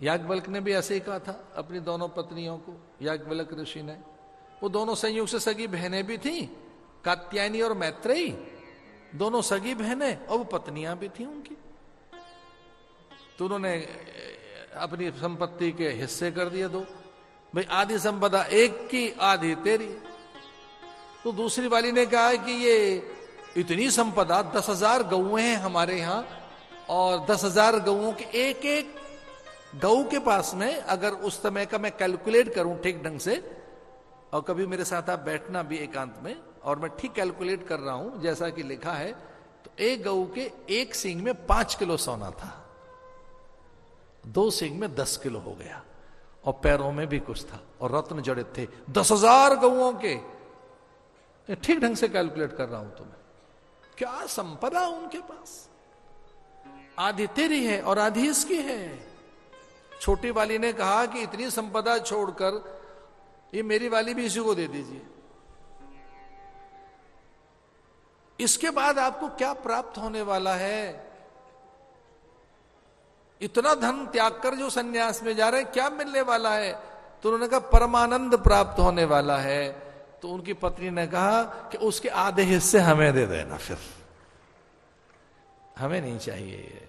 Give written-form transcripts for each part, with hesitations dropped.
याज्ञवल्क्य ने भी ऐसे ही कहा था अपनी दोनों पत्नियों को। याज्ञवल्क्य ऋषि ने, वो दोनों संयोग से सगी बहनें भी थीं, कात्यायनी और मैत्रेयी, दोनों सगी बहनें, और वो पत्नियां भी थीं उनकी। तो उन्होंने अपनी संपत्ति के हिस्से कर दिए दो, भाई आधी संपदा एक की, आधी तेरी। तो दूसरी वाली ने कहा कि ये इतनी संपदा, 10,000 गौएं हैं हमारे यहां, और 10,000 गौओं के एक एक गऊ के पास में, अगर उस समय का मैं कैलकुलेट करूं ठीक ढंग से, और कभी मेरे साथ आप बैठना भी एकांत में, और मैं ठीक कैलकुलेट कर रहा हूं जैसा कि लिखा है, तो एक गऊ के एक सींग में 5 किलो सोना था, 2 सींग में 10 किलो हो गया, और पैरों में भी कुछ था, और रत्न जड़ित थे 10,000 गऊओं के। ठीक ढंग से कैलकुलेट कर रहा हूं तुम्हें, क्या संपदा उनके पास। आधी तेरी है और आधी इसकी है। छोटी वाली ने कहा कि इतनी संपदा छोड़कर ये मेरी वाली भी इसी को दे दीजिए, इसके बाद आपको क्या प्राप्त होने वाला है। इतना धन त्याग कर जो सन्यास में जा रहे हैं, क्या मिलने वाला है। तो उन्होंने कहा परमानंद प्राप्त होने वाला है। तो उनकी पत्नी ने कहा कि उसके आधे हिस्से हमें दे देना, फिर हमें नहीं चाहिए।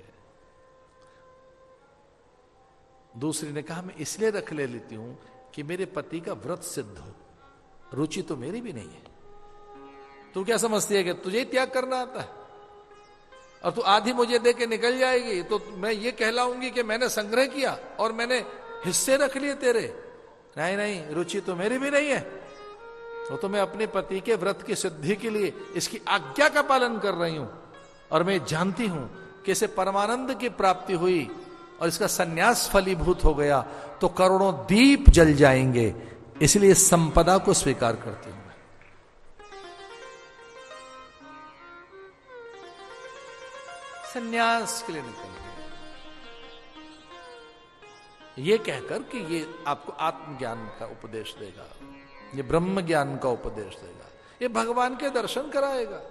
दूसरी ने कहा मैं इसलिए रख ले लेती हूं कि मेरे पति का व्रत सिद्ध हो, रुचि तो मेरी भी नहीं है। तू क्या समझती है कि तुझे ही त्याग करना आता है, और तू आधी मुझे दे के निकल जाएगी, तो मैं ये कहलाऊंगी कि मैंने संग्रह किया और मैंने हिस्से रख लिए तेरे। नहीं नहीं, रुचि तो मेरी भी नहीं है। तो मैं अपने पति के व्रत की सिद्धि के लिए इसकी आज्ञा का पालन कर रही हूं, और मैं जानती हूं कि इसे परमानंद की प्राप्ति हुई और इसका सन्यास फलीभूत हो गया तो करोड़ों दीप जल जाएंगे, इसलिए संपदा को स्वीकार करती हूं। सन्यास के लिए निकल गए, ये कहकर कि ये आपको आत्मज्ञान का उपदेश देगा, ये ब्रह्म ज्ञान का उपदेश देगा, ये भगवान के दर्शन कराएगा।